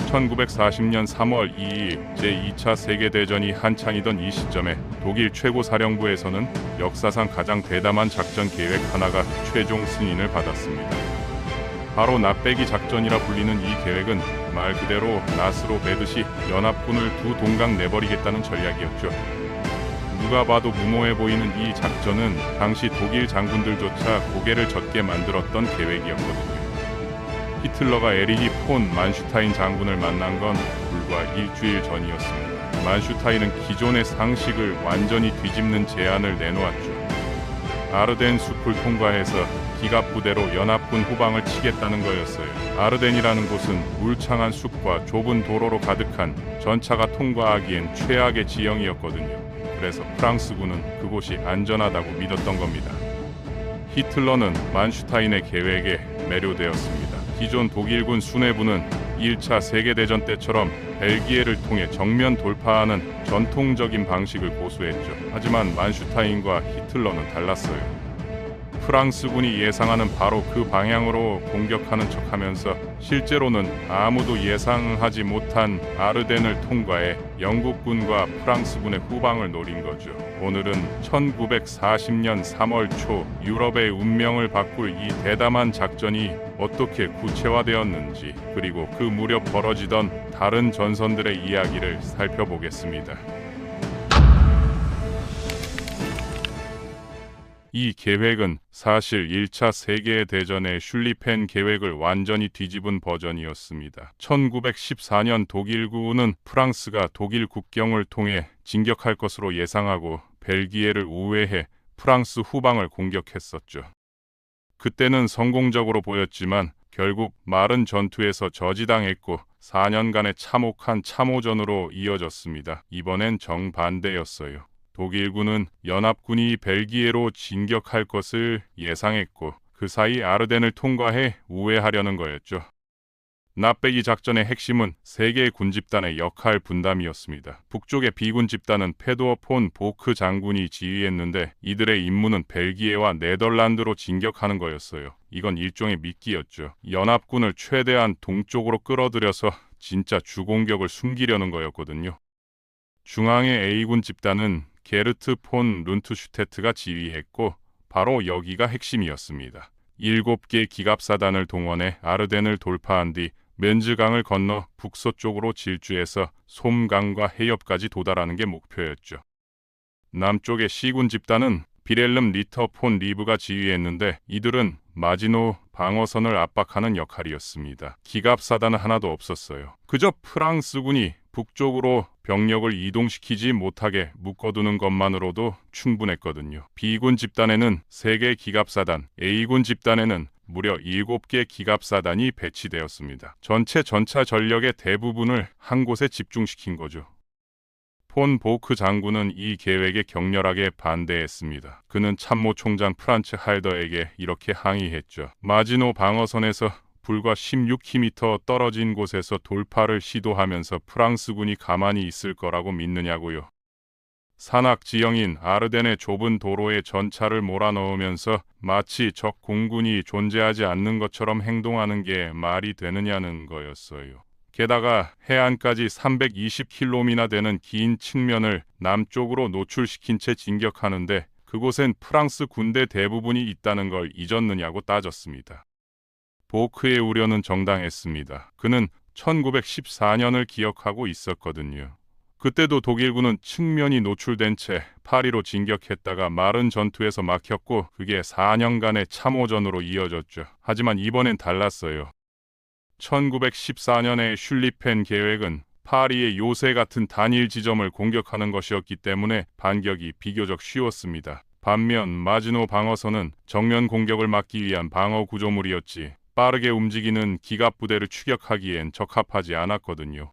1940년 3월 2일 제2차 세계대전이 한창이던 이 시점에 독일 최고사령부에서는 역사상 가장 대담한 작전 계획 하나가 최종 승인을 받았습니다. 바로 낫배기 작전이라 불리는 이 계획은 말 그대로 낫으로 베듯이 연합군을 두 동강 내버리겠다는 전략이었죠. 누가 봐도 무모해 보이는 이 작전은 당시 독일 장군들조차 고개를 젓게 만들었던 계획이었거든요. 히틀러가 에리히 폰 만슈타인 장군을 만난 건 불과 일주일 전이었습니다. 만슈타인은 기존의 상식을 완전히 뒤집는 제안을 내놓았죠. 아르덴 숲을 통과해서 기갑부대로 연합군 후방을 치겠다는 거였어요. 아르덴이라는 곳은 울창한 숲과 좁은 도로로 가득한 전차가 통과하기엔 최악의 지형이었거든요. 그래서 프랑스군은 그곳이 안전하다고 믿었던 겁니다. 히틀러는 만슈타인의 계획에 매료되었습니다. 기존 독일군 수뇌부는 1차 세계대전 때처럼 벨기에를 통해 정면 돌파하는 전통적인 방식을 고수했죠. 하지만 만슈타인과 히틀러는 달랐어요. 프랑스군이 예상하는 바로 그 방향으로 공격하는 척하면서 실제로는 아무도 예상하지 못한 아르덴을 통과해 영국군과 프랑스군의 후방을 노린 거죠. 오늘은 1940년 3월 초 유럽의 운명을 바꿀 이 대담한 작전이 어떻게 구체화되었는지, 그리고 그 무렵 벌어지던 다른 전선들의 이야기를 살펴보겠습니다. 이 계획은 사실 1차 세계대전의 슐리펜 계획을 완전히 뒤집은 버전이었습니다. 1914년 독일군은 프랑스가 독일 국경을 통해 진격할 것으로 예상하고 벨기에를 우회해 프랑스 후방을 공격했었죠. 그때는 성공적으로 보였지만 결국 마른 전투에서 저지당했고 4년간의 참혹한 참호전으로 이어졌습니다. 이번엔 정반대였어요. 독일군은 연합군이 벨기에로 진격할 것을 예상했고 그 사이 아르덴을 통과해 우회하려는 거였죠. 낫배기 작전의 핵심은 세 개의 군집단의 역할 분담이었습니다. 북쪽의 B군 집단은 페도어 폰 보크 장군이 지휘했는데 이들의 임무는 벨기에와 네덜란드로 진격하는 거였어요. 이건 일종의 미끼였죠. 연합군을 최대한 동쪽으로 끌어들여서 진짜 주공격을 숨기려는 거였거든요. 중앙의 A군 집단은 게르트 폰 룬트슈테트가 지휘했고 바로 여기가 핵심이었습니다. 7개 기갑사단을 동원해 아르덴을 돌파한 뒤 멘즈강을 건너 북서쪽으로 질주해서 솜강과 해협까지 도달하는 게 목표였죠. 남쪽의 C군 집단은 비렐름 리터 폰 리브가 지휘했는데 이들은 마지노 방어선을 압박하는 역할이었습니다. 기갑사단은 하나도 없었어요. 그저 프랑스군이 북쪽으로 병력을 이동시키지 못하게 묶어두는 것만으로도 충분했거든요. B군 집단에는 3개 기갑사단, A군 집단에는 무려 7개 기갑사단이 배치되었습니다. 전체 전차 전력의 대부분을 한 곳에 집중시킨 거죠. 폰 보크 장군은 이 계획에 격렬하게 반대했습니다. 그는 참모 총장 프란츠 할더에게 이렇게 항의했죠. 마지노 방어선에서 불과 16km 떨어진 곳에서 돌파를 시도하면서 프랑스군이 가만히 있을 거라고 믿느냐고요. 산악 지형인 아르덴의 좁은 도로에 전차를 몰아넣으면서 마치 적 공군이 존재하지 않는 것처럼 행동하는 게 말이 되느냐는 거였어요. 게다가 해안까지 320km나 되는 긴 측면을 남쪽으로 노출시킨 채 진격하는데 그곳엔 프랑스 군대 대부분이 있다는 걸 잊었느냐고 따졌습니다. 보크의 우려는 정당했습니다. 그는 1914년을 기억하고 있었거든요. 그때도 독일군은 측면이 노출된 채 파리로 진격했다가 마른 전투에서 막혔고 그게 4년간의 참호전으로 이어졌죠. 하지만 이번엔 달랐어요. 1914년의 슐리펜 계획은 파리의 요새 같은 단일 지점을 공격하는 것이었기 때문에 반격이 비교적 쉬웠습니다. 반면 마지노 방어선은 정면 공격을 막기 위한 방어 구조물이었지 빠르게 움직이는 기갑부대를 추격하기엔 적합하지 않았거든요.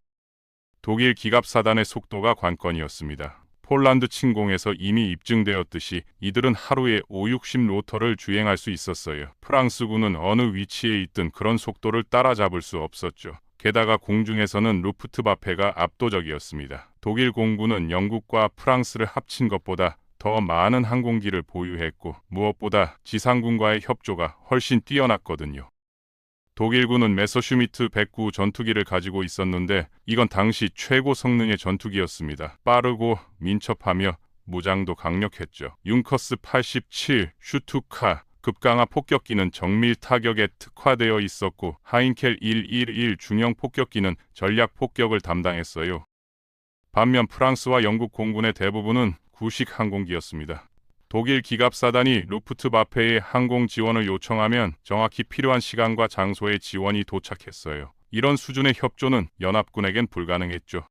독일 기갑사단의 속도가 관건이었습니다. 폴란드 침공에서 이미 입증되었듯이 이들은 하루에 5-60로터를 주행할 수 있었어요. 프랑스군은 어느 위치에 있든 그런 속도를 따라잡을 수 없었죠. 게다가 공중에서는 루프트바페가 압도적이었습니다. 독일 공군은 영국과 프랑스를 합친 것보다 더 많은 항공기를 보유했고 무엇보다 지상군과의 협조가 훨씬 뛰어났거든요. 독일군은 메서슈미트 109 전투기를 가지고 있었는데 이건 당시 최고 성능의 전투기였습니다. 빠르고 민첩하며 무장도 강력했죠. 융커스 87 슈투카 급강화 폭격기는 정밀 타격에 특화되어 있었고 하인켈 111 중형 폭격기는 전략 폭격을 담당했어요. 반면 프랑스와 영국 공군의 대부분은 구식 항공기였습니다. 독일 기갑사단이 루프트와페의 항공 지원을 요청하면 정확히 필요한 시간과 장소에 지원이 도착했어요. 이런 수준의 협조는 연합군에겐 불가능했죠.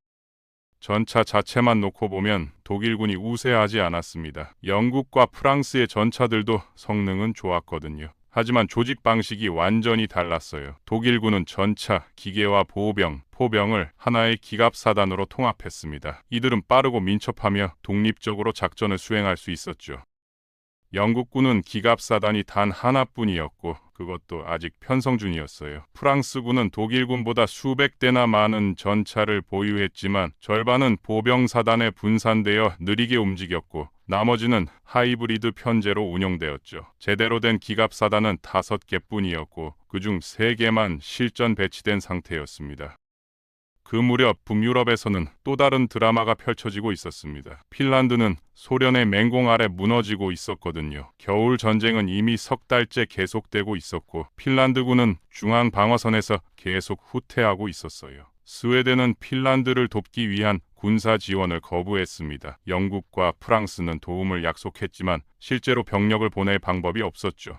전차 자체만 놓고 보면 독일군이 우세하지 않았습니다. 영국과 프랑스의 전차들도 성능은 좋았거든요. 하지만 조직 방식이 완전히 달랐어요. 독일군은 전차, 기계화 보병, 포병을 하나의 기갑사단으로 통합했습니다. 이들은 빠르고 민첩하며 독립적으로 작전을 수행할 수 있었죠. 영국군은 기갑사단이 단 하나뿐이었고 그것도 아직 편성 중이었어요. 프랑스군은 독일군보다 수백 대나 많은 전차를 보유했지만 절반은 보병사단에 분산되어 느리게 움직였고 나머지는 하이브리드 편제로 운용되었죠. 제대로 된 기갑사단은 5개뿐이었고 그중 3개만 실전 배치된 상태였습니다. 그 무렵 북유럽에서는 또 다른 드라마가 펼쳐지고 있었습니다. 핀란드는 소련의 맹공 아래 무너지고 있었거든요. 겨울 전쟁은 이미 석 달째 계속되고 있었고 핀란드군은 중앙 방어선에서 계속 후퇴하고 있었어요. 스웨덴은 핀란드를 돕기 위한 군사 지원을 거부했습니다. 영국과 프랑스는 도움을 약속했지만 실제로 병력을 보낼 방법이 없었죠.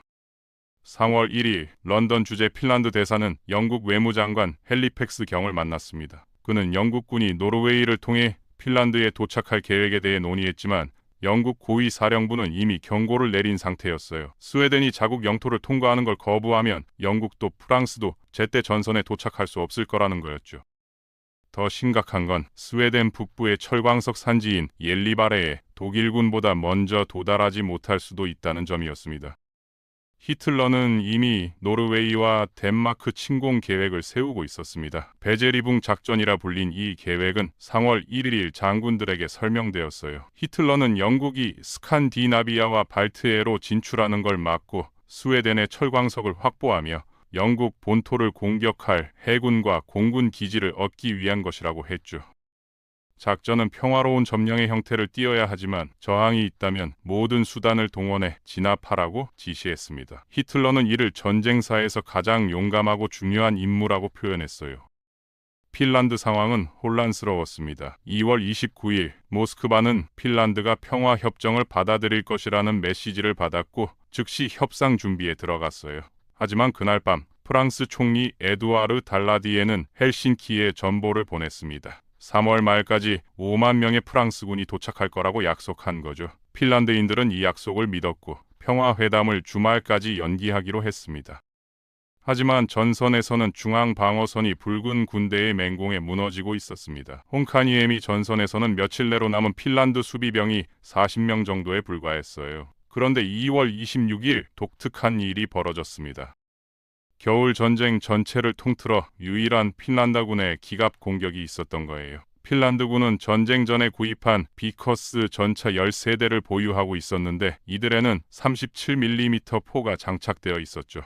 3월 1일 런던 주재 핀란드 대사는 영국 외무장관 헬리팩스 경을 만났습니다. 그는 영국군이 노르웨이를 통해 핀란드에 도착할 계획에 대해 논의했지만 영국 고위 사령부는 이미 경고를 내린 상태였어요. 스웨덴이 자국 영토를 통과하는 걸 거부하면 영국도 프랑스도 제때 전선에 도착할 수 없을 거라는 거였죠. 더 심각한 건 스웨덴 북부의 철광석 산지인 옐리바레에 독일군보다 먼저 도달하지 못할 수도 있다는 점이었습니다. 히틀러는 이미 노르웨이와 덴마크 침공 계획을 세우고 있었습니다. 베제리붕 작전이라 불린 이 계획은 3월 1일 장군들에게 설명되었어요. 히틀러는 영국이 스칸디나비아와 발트해로 진출하는 걸 막고 스웨덴의 철광석을 확보하며 영국 본토를 공격할 해군과 공군 기지를 얻기 위한 것이라고 했죠. 작전은 평화로운 점령의 형태를 띠어야 하지만 저항이 있다면 모든 수단을 동원해 진압하라고 지시했습니다. 히틀러는 이를 전쟁사에서 가장 용감하고 중요한 임무라고 표현했어요. 핀란드 상황은 혼란스러웠습니다. 2월 29일 모스크바는 핀란드가 평화협정을 받아들일 것이라는 메시지를 받았고 즉시 협상 준비에 들어갔어요. 하지만 그날 밤 프랑스 총리 에두아르 달라디에는 헬싱키에 전보를 보냈습니다. 3월 말까지 5만 명의 프랑스군이 도착할 거라고 약속한 거죠. 핀란드인들은 이 약속을 믿었고 평화회담을 주말까지 연기하기로 했습니다. 하지만 전선에서는 중앙 방어선이 붉은 군대의 맹공에 무너지고 있었습니다. 홍카니에미 전선에서는 며칠 내로 남은 핀란드 수비병이 40명 정도에 불과했어요. 그런데 2월 26일 독특한 일이 벌어졌습니다. 겨울 전쟁 전체를 통틀어 유일한 핀란드군의 기갑 공격이 있었던 거예요. 핀란드군은 전쟁 전에 구입한 비커스 전차 13대를 보유하고 있었는데 이들에는 37mm 포가 장착되어 있었죠.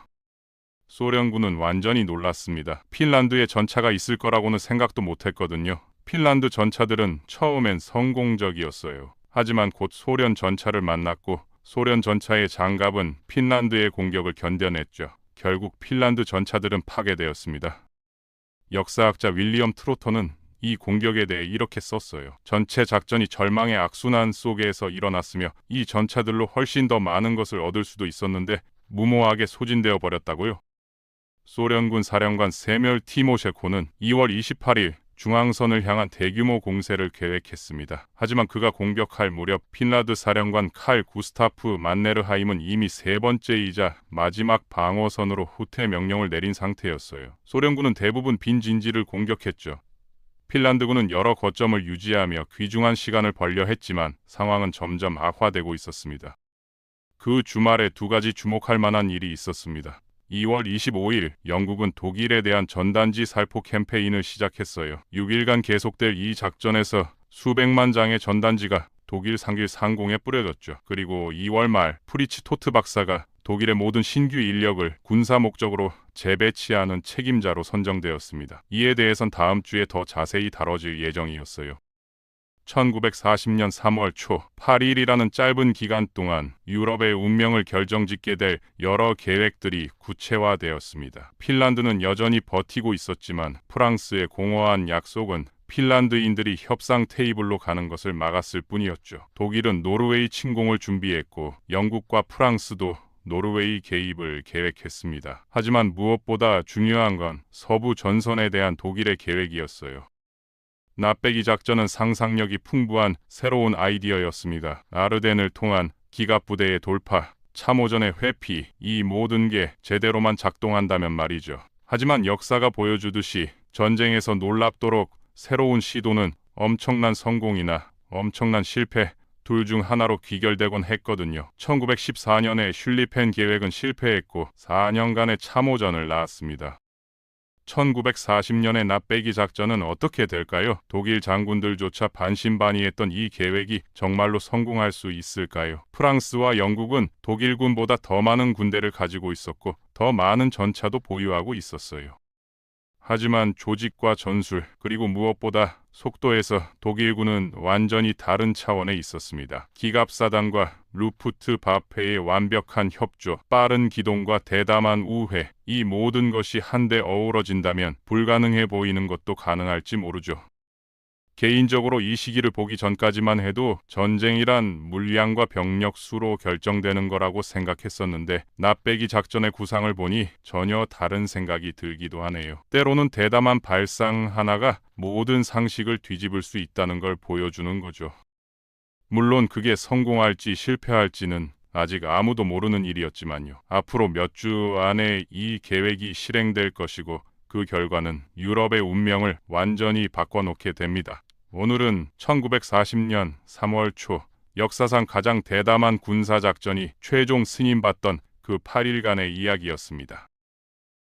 소련군은 완전히 놀랐습니다. 핀란드에 전차가 있을 거라고는 생각도 못했거든요. 핀란드 전차들은 처음엔 성공적이었어요. 하지만 곧 소련 전차를 만났고 소련 전차의 장갑은 핀란드의 공격을 견뎌냈죠. 결국 핀란드 전차들은 파괴되었습니다. 역사학자 윌리엄 트로터는 이 공격에 대해 이렇게 썼어요. 전체 작전이 절망의 악순환 속에서 일어났으며 이 전차들로 훨씬 더 많은 것을 얻을 수도 있었는데 무모하게 소진되어 버렸다고요. 소련군 사령관 세멸 티모셰코는 2월 28일 중앙선을 향한 대규모 공세를 계획했습니다. 하지만 그가 공격할 무렵 핀란드 사령관 칼 구스타프 만네르하임은 이미 3번째이자 마지막 방어선으로 후퇴 명령을 내린 상태였어요. 소련군은 대부분 빈 진지를 공격했죠. 핀란드군은 여러 거점을 유지하며 귀중한 시간을 벌려 했지만 상황은 점점 악화되고 있었습니다. 그 주말에 2가지 주목할 만한 일이 있었습니다. 2월 25일 영국은 독일에 대한 전단지 살포 캠페인을 시작했어요. 6일간 계속될 이 작전에서 수백만 장의 전단지가 독일 상길 상공에 뿌려졌죠. 그리고 2월 말 프리츠 토트 박사가 독일의 모든 신규 인력을 군사 목적으로 재배치하는 책임자로 선정되었습니다. 이에 대해선 다음 주에 더 자세히 다뤄질 예정이었어요. 1940년 3월 초 8일이라는 짧은 기간 동안 유럽의 운명을 결정짓게 될 여러 계획들이 구체화되었습니다. 핀란드는 여전히 버티고 있었지만 프랑스의 공허한 약속은 핀란드인들이 협상 테이블로 가는 것을 막았을 뿐이었죠. 독일은 노르웨이 침공을 준비했고 영국과 프랑스도 노르웨이 개입을 계획했습니다. 하지만 무엇보다 중요한 건 서부 전선에 대한 독일의 계획이었어요. 나빼기 작전은 상상력이 풍부한 새로운 아이디어였습니다. 아르덴을 통한 기갑부대의 돌파, 참호전의 회피, 이 모든 게 제대로만 작동한다면 말이죠. 하지만 역사가 보여주듯이 전쟁에서 놀랍도록 새로운 시도는 엄청난 성공이나 엄청난 실패, 둘 중 하나로 귀결되곤 했거든요. 1914년에 슐리펜 계획은 실패했고 4년간의 참호전을 낳았습니다. 1940년의 나빼기 작전은 어떻게 될까요? 독일 장군들조차 반신반의했던 이 계획이 정말로 성공할 수 있을까요? 프랑스와 영국은 독일군보다 더 많은 군대를 가지고 있었고 더 많은 전차도 보유하고 있었어요. 하지만 조직과 전술, 그리고 무엇보다 속도에서 독일군은 완전히 다른 차원에 있었습니다. 기갑사단과 루프트바페의 완벽한 협조, 빠른 기동과 대담한 우회, 이 모든 것이 한데 어우러진다면 불가능해 보이는 것도 가능할지 모르죠. 개인적으로 이 시기를 보기 전까지만 해도 전쟁이란 물량과 병력 수로 결정되는 거라고 생각했었는데 나빼기 작전의 구상을 보니 전혀 다른 생각이 들기도 하네요. 때로는 대담한 발상 하나가 모든 상식을 뒤집을 수 있다는 걸 보여주는 거죠. 물론 그게 성공할지 실패할지는 아직 아무도 모르는 일이었지만요. 앞으로 몇 주 안에 이 계획이 실행될 것이고 그 결과는 유럽의 운명을 완전히 바꿔놓게 됩니다. 오늘은 1940년 3월 초 역사상 가장 대담한 군사작전이 최종 승인받던 그 8일간의 이야기였습니다.